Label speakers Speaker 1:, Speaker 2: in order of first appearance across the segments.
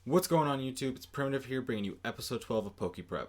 Speaker 1: What's going on YouTube? It's Primitive here bringing you episode 12 of PokéPrep.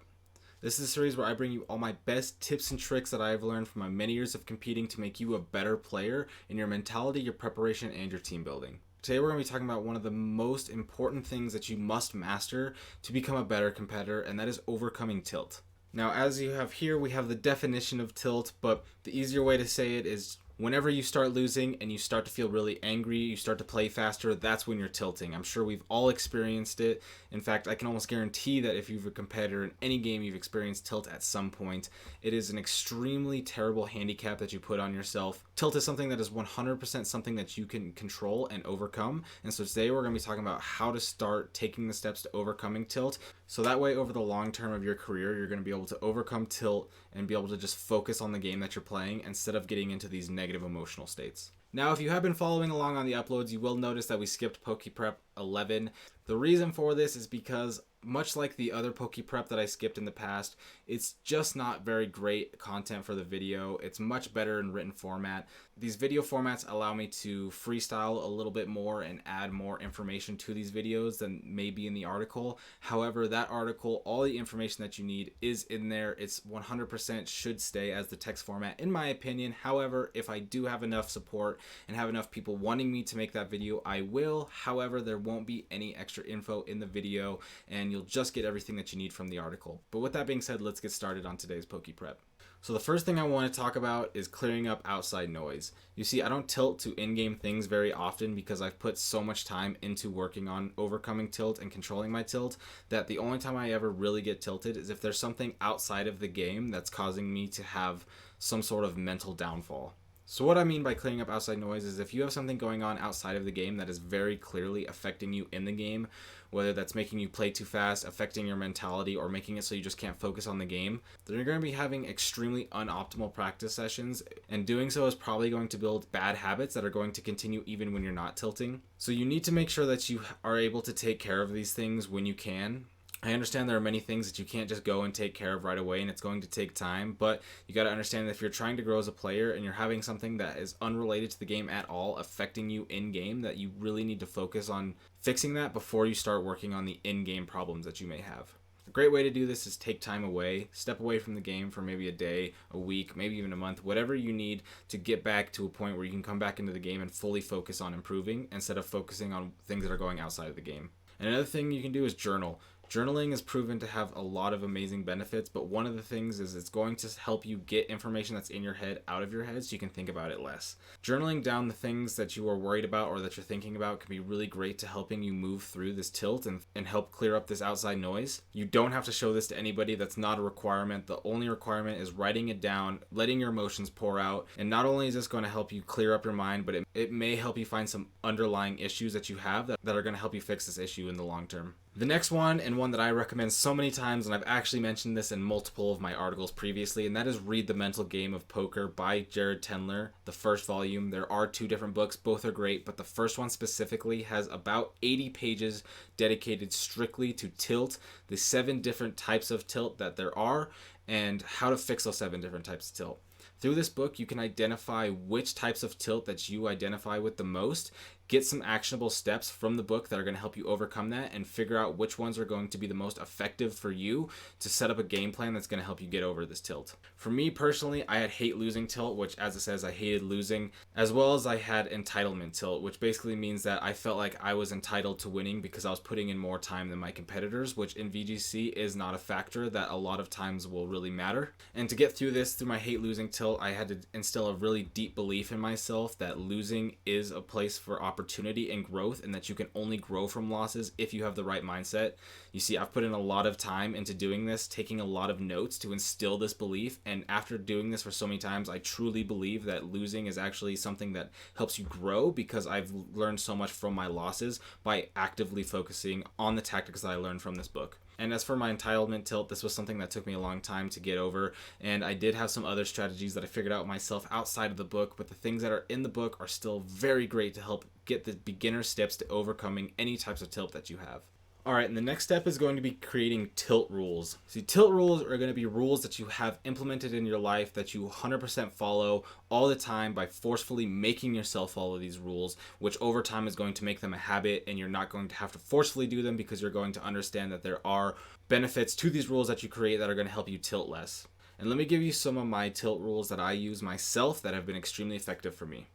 Speaker 1: This is a series where I bring you all my best tips and tricks that I have learned from my many years of competing to make you a better player in your mentality, your preparation, and your team building. Today we're going to be talking about one of the most important things that you must master to become a better competitor, and that is overcoming tilt. Now, as you have here, we have the definition of tilt, but the easier way to say it is whenever you start losing and you start to feel really angry, you start to play faster, that's when you're tilting. I'm sure we've all experienced it. In fact, I can almost guarantee that if you're a competitor in any game, you've experienced tilt at some point. It is an extremely terrible handicap that you put on yourself. Tilt is something that is 100% something that you can control and overcome. And so today we're going to be talking about how to start taking the steps to overcoming tilt. So that way, over the long term of your career, you're going to be able to overcome tilt and be able to just focus on the game that you're playing instead of getting into these negative emotional states. Now, if you have been following along on the uploads, you will notice that we skipped PokéPrep 11. The reason for this is because, much like the other PokéPrep that I skipped in the past, it's just not very great content for the video. It's much better in written format. These video formats allow me to freestyle a little bit more and add more information to these videos than maybe in the article. However, that article, all the information that you need is in there. It's 100% should stay as the text format, in my opinion. However, if I do have enough support and have enough people wanting me to make that video, I will. However, there won't be any extra info in the video, and you'll just get everything that you need from the article. But with that being said, let's get started on today's PokéPrep. So the first thing I want to talk about is clearing up outside noise. You see, I don't tilt to in-game things very often because I've put so much time into working on overcoming tilt and controlling my tilt that the only time I ever really get tilted is if there's something outside of the game that's causing me to have some sort of mental downfall. So what I mean by clearing up outside noise is if you have something going on outside of the game that is very clearly affecting you in the game, whether that's making you play too fast, affecting your mentality, or making it so you just can't focus on the game, then you're going to be having extremely unoptimal practice sessions, and doing so is probably going to build bad habits that are going to continue even when you're not tilting. So you need to make sure that you are able to take care of these things when you can. I understand there are many things that you can't just go and take care of right away, and it's going to take time, but you got to understand that if you're trying to grow as a player and you're having something that is unrelated to the game at all affecting you in-game, that you really need to focus on fixing that before you start working on the in-game problems that you may have. A great way to do this is take time away, step away from the game for maybe a day, a week, maybe even a month, whatever you need to get back to a point where you can come back into the game and fully focus on improving instead of focusing on things that are going outside of the game. And another thing you can do is journal. Journaling is proven to have a lot of amazing benefits, but one of the things is it's going to help you get information that's in your head out of your head so you can think about it less. Journaling down the things that you are worried about or that you're thinking about can be really great to helping you move through this tilt and help clear up this outside noise. You don't have to show this to anybody. That's not a requirement. The only requirement is writing it down, letting your emotions pour out, and not only is this going to help you clear up your mind, but it may help you find some underlying issues that you have that are going to help you fix this issue in the long term. The next one, and one that I recommend so many times, and I've actually mentioned this in multiple of my articles previously, and that is Read the Mental Game of Poker by Jared Tendler, the first volume. There are two different books, both are great, but the first one specifically has about 80 pages dedicated strictly to tilt, the 7 different types of tilt that there are, and how to fix those 7 different types of tilt. Through this book, you can identify which types of tilt that you identify with the most, get some actionable steps from the book that are going to help you overcome that, and figure out which ones are going to be the most effective for you to set up a game plan that's going to help you get over this tilt. For me personally, I had hate losing tilt, which as it says, I hated losing, as well as I had entitlement tilt, which basically means that I felt like I was entitled to winning because I was putting in more time than my competitors, which in VGC is not a factor that a lot of times will really matter. And to get through this, through my hate losing tilt, I had to instill a really deep belief in myself that losing is a place for opportunity and growth, and that you can only grow from losses if you have the right mindset. You see, I've put in a lot of time into doing this, taking a lot of notes to instill this belief, and after doing this for so many times, I truly believe that losing is actually something that helps you grow because I've learned so much from my losses by actively focusing on the tactics that I learned from this book. And as for my entitlement tilt, this was something that took me a long time to get over, and I did have some other strategies that I figured out myself outside of the book, but the things that are in the book are still very great to help get the beginner steps to overcoming any types of tilt that you have. Alright, and the next step is going to be creating tilt rules. See, tilt rules are going to be rules that you have implemented in your life that you 100% follow all the time by forcefully making yourself follow these rules, which over time is going to make them a habit, and you're not going to have to forcefully do them because you're going to understand that there are benefits to these rules that you create that are going to help you tilt less. And let me give you some of my tilt rules that I use myself that have been extremely effective for me.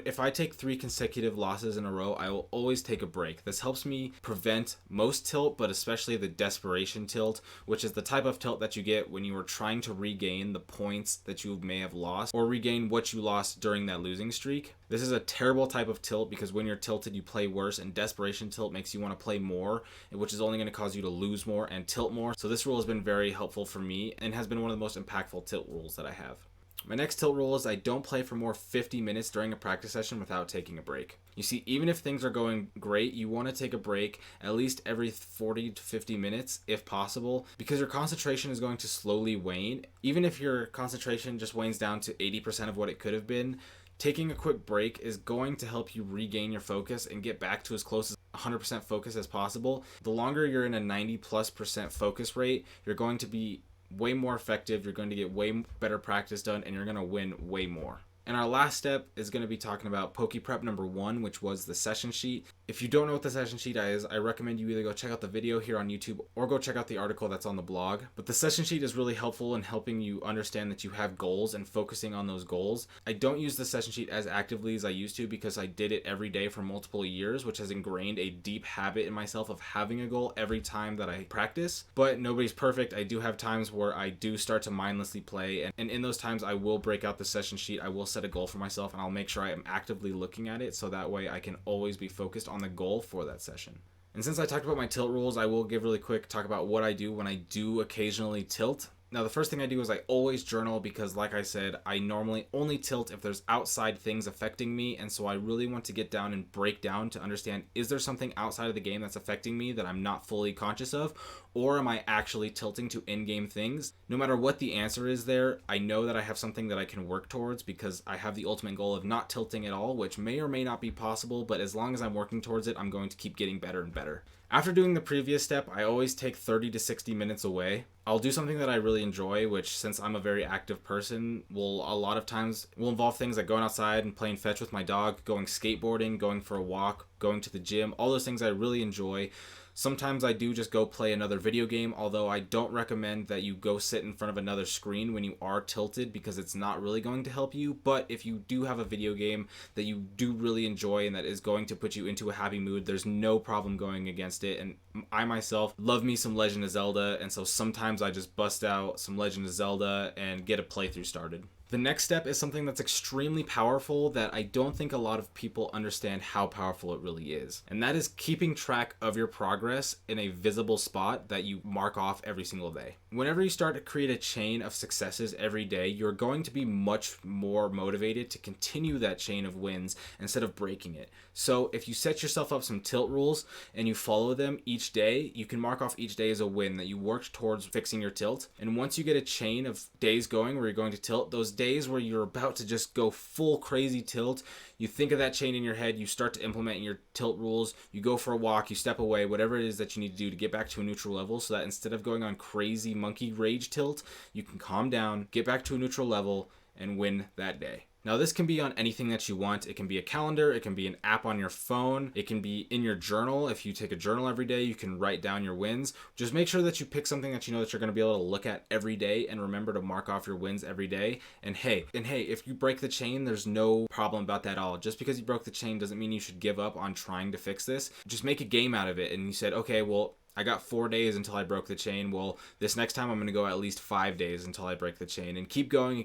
Speaker 1: If I take 3 consecutive losses in a row, I will always take a break. This helps me prevent most tilt, but especially the desperation tilt, which is the type of tilt that you get when you are trying to regain the points that you may have lost or regain what you lost during that losing streak. This is a terrible type of tilt because when you're tilted, you play worse, and desperation tilt makes you want to play more, which is only going to cause you to lose more and tilt more. So this rule has been very helpful for me and has been one of the most impactful tilt rules that I have. My next tilt rule is I don't play for more 50 minutes during a practice session without taking a break. You see, even if things are going great, you want to take a break at least every 40 to 50 minutes if possible, because your concentration is going to slowly wane. Even if your concentration just wanes down to 80% of what it could have been, taking a quick break is going to help you regain your focus and get back to as close as 100% focus as possible. The longer you're in a 90+% focus rate, you're going to be way more effective, you're going to get way better practice done, and you're going to win way more. And our last step is going to be talking about PokéPrep number 1, which was the session sheet. If you don't know what the session sheet is, I recommend you either go check out the video here on YouTube or go check out the article that's on the blog. But the session sheet is really helpful in helping you understand that you have goals and focusing on those goals. I don't use the session sheet as actively as I used to because I did it every day for multiple years, which has ingrained a deep habit in myself of having a goal every time that I practice. But nobody's perfect. I do have times where I do start to mindlessly play, and in those times I will break out the session sheet. I will set a goal for myself, and I'll make sure I am actively looking at it so that way I can always be focused on the goal for that session. And since I talked about my tilt rules, I will give really quick talk about what I do when I do occasionally tilt. Now, the first thing I do is I always journal because, like I said, I normally only tilt if there's outside things affecting me, and so I really want to get down and break down to understand, is there something outside of the game that's affecting me that I'm not fully conscious of, or am I actually tilting to in-game things? No matter what the answer is there, I know that I have something that I can work towards because I have the ultimate goal of not tilting at all, which may or may not be possible, but as long as I'm working towards it, I'm going to keep getting better and better. After doing the previous step, I always take 30 to 60 minutes away. I'll do something that I really enjoy, which, since I'm a very active person, will a lot of times will involve things like going outside and playing fetch with my dog, going skateboarding, going for a walk, going to the gym, all those things I really enjoy. Sometimes I do just go play another video game, although I don't recommend that you go sit in front of another screen when you are tilted because it's not really going to help you. But if you do have a video game that you do really enjoy and that is going to put you into a happy mood, there's no problem going against it. And I myself love me some Legend of Zelda, and so sometimes I just bust out some Legend of Zelda and get a playthrough started. The next step is something that's extremely powerful that I don't think a lot of people understand how powerful it really is. And that is keeping track of your progress in a visible spot that you mark off every single day. Whenever you start to create a chain of successes every day, you're going to be much more motivated to continue that chain of wins instead of breaking it. So if you set yourself up some tilt rules and you follow them each day, you can mark off each day as a win that you worked towards fixing your tilt. And once you get a chain of days going where you're going to tilt, those days where you're about to just go full crazy tilt, you think of that chain in your head, you start to implement your tilt rules, you go for a walk, you step away, whatever it is that you need to do to get back to a neutral level, so that instead of going on crazy monkey rage tilt, you can calm down, get back to a neutral level, and win that day. Now, this can be on anything that you want. It can be a calendar, it can be an app on your phone, it can be in your journal. If you take a journal every day, you can write down your wins. Just make sure that you pick something that you know that you're going to be able to look at every day, and remember to mark off your wins every day. And hey, if you break the chain, there's no problem about that at all. Just because you broke the chain doesn't mean you should give up on trying to fix this. Just make a game out of it, and you said, okay, well, I got 4 days until I broke the chain. Well, this next time I'm going to go at least 5 days until I break the chain, and keep going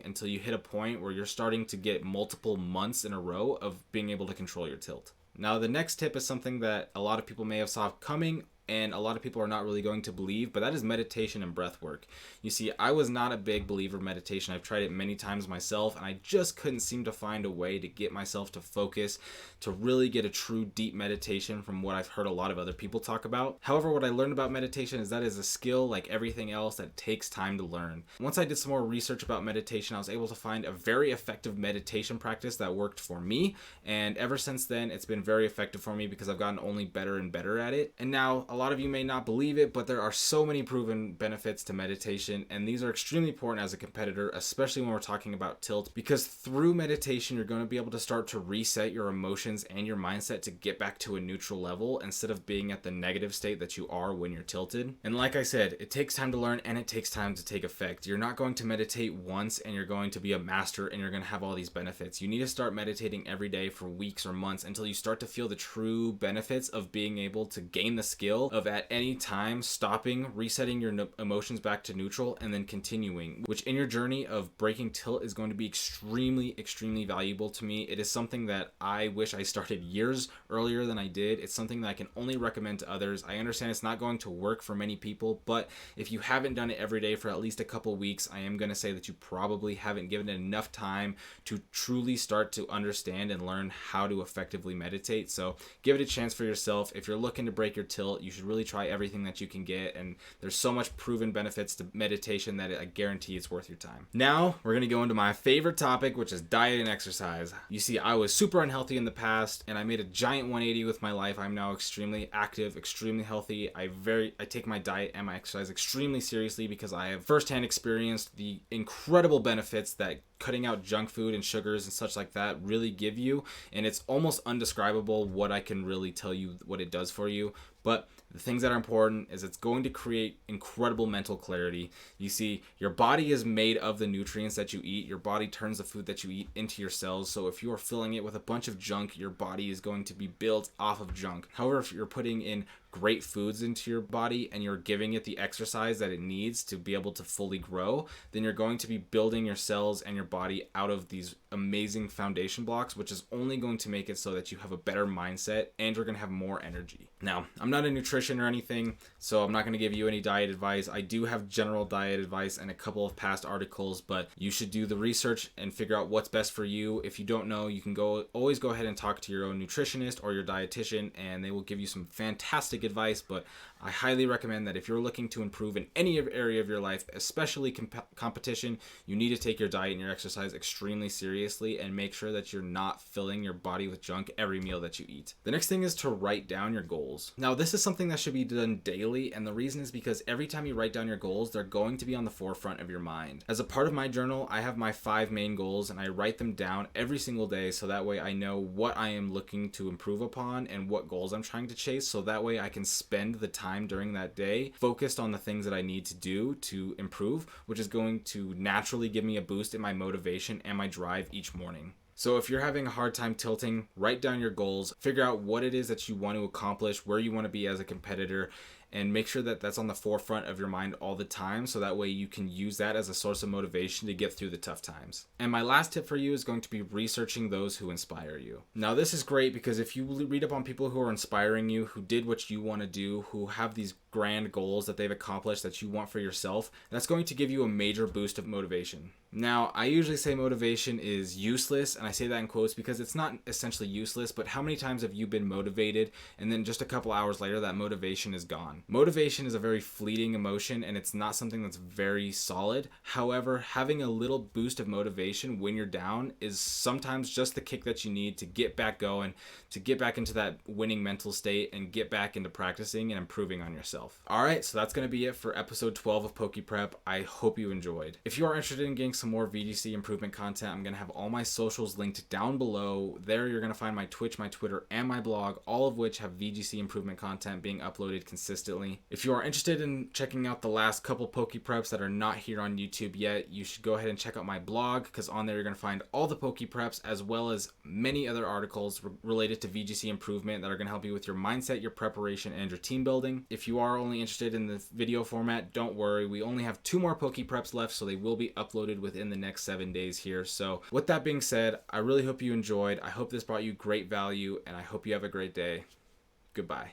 Speaker 1: until you hit a point where you're starting to get multiple months in a row of being able to control your tilt. Now, the next tip is something that a lot of people may have saw coming, and a lot of people are not really going to believe, but that is meditation and breath work. You see, I was not a big believer of meditation. I've tried it many times myself, and I just couldn't seem to find a way to get myself to focus, to really get a true deep meditation from what I've heard a lot of other people talk about. However, what I learned about meditation is that is a skill like everything else that takes time to learn. Once I did some more research about meditation, I was able to find a very effective meditation practice that worked for me, and ever since then, it's been very effective for me because I've gotten only better and better at it. And now, a lot of you may not believe it, but there are so many proven benefits to meditation, and these are extremely important as a competitor, especially when we're talking about tilt, because through meditation, you're going to be able to start to reset your emotions and your mindset to get back to a neutral level instead of being at the negative state that you are when you're tilted. And like I said, it takes time to learn and it takes time to take effect. You're not going to meditate once and you're going to be a master and you're going to have all these benefits. You need to start meditating every day for weeks or months until you start to feel the true benefits of being able to gain the skill of at any time stopping, resetting your emotions back to neutral, and then continuing, which in your journey of breaking tilt is going to be extremely valuable to me. It is something that I wish I started years earlier than I did. It's something that I can only recommend to others. I understand it's not going to work for many people, but if you haven't done it every day for at least a couple weeks, I am going to say that you probably haven't given it enough time to truly start to understand and learn how to effectively meditate. So give it a chance for yourself. If you're looking to break your tilt, you should really try everything that you can get, and there's so much proven benefits to meditation that I guarantee it's worth your time. Now we're going to go into my favorite topic, which is diet and exercise. You see, I was super unhealthy in the past and I made a giant 180 with my life. I'm now extremely active, extremely healthy. I take my diet and my exercise extremely seriously because I have firsthand experienced the incredible benefits that cutting out junk food and sugars and such like that really give you, and it's almost undescribable what I can really tell you what it does for you. But the things that are important is it's going to create incredible mental clarity. You see, your body is made of the nutrients that you eat. Your body turns the food that you eat into your cells. So if you are filling it with a bunch of junk, your body is going to be built off of junk. However, if you're putting in great foods into your body and you're giving it the exercise that it needs to be able to fully grow, then you're going to be building your cells and your body out of these amazing foundation blocks, which is only going to make it so that you have a better mindset and you're going to have more energy. Now, I'm not a nutrition or anything, so I'm not going to give you any diet advice. I do have general diet advice and a couple of past articles, but you should do the research and figure out what's best for you. If you don't know, you can always go ahead and talk to your own nutritionist or your dietitian, and they will give you some fantastic advice. But I highly recommend that if you're looking to improve in any area of your life, especially competition, you need to take your diet and your exercise extremely seriously and make sure that you're not filling your body with junk every meal that you eat. The next thing is to write down your goals. Now, this is something that should be done daily, and the reason is because every time you write down your goals, they're going to be on the forefront of your mind. As a part of my journal, I have my 5 main goals, and I write them down every single day so that way I know what I am looking to improve upon and what goals I'm trying to chase, so that way I can spend the time during that day focused on the things that I need to do to improve, which is going to naturally give me a boost in my motivation and my drive each morning. So if you're having a hard time tilting, write down your goals, figure out what it is that you want to accomplish, where you want to be as a competitor, and make sure that that's on the forefront of your mind all the time, so that way you can use that as a source of motivation to get through the tough times. And my last tip for you is going to be researching those who inspire you. Now, this is great because if you read up on people who are inspiring you, who did what you want to do, who have these grand goals that they've accomplished that you want for yourself, that's going to give you a major boost of motivation. Now, I usually say motivation is useless, and I say that in quotes because it's not essentially useless, but how many times have you been motivated and then just a couple hours later that motivation is gone? Motivation is a very fleeting emotion, and it's not something that's very solid. However, having a little boost of motivation when you're down is sometimes just the kick that you need to get back going, to get back into that winning mental state and get back into practicing and improving on yourself. All right, so that's going to be it for episode 12 of PokéPrep. I hope you enjoyed. If you are interested in getting some more VGC improvement content, I'm going to have all my socials linked down below. There you're going to find my Twitch, my Twitter, and my blog, all of which have VGC improvement content being uploaded consistently. If you are interested in checking out the last couple PokéPreps that are not here on YouTube yet, you should go ahead and check out my blog, because on there you're going to find all the PokéPreps as well as many other articles related to VGC improvement that are going to help you with your mindset, your preparation, and your team building. If you are only interested in the video format, don't worry. We only have 2 more PokéPreps left, so they will be uploaded within the next 7 days here. So with that being said, I really hope you enjoyed. I hope this brought you great value, and I hope you have a great day. Goodbye.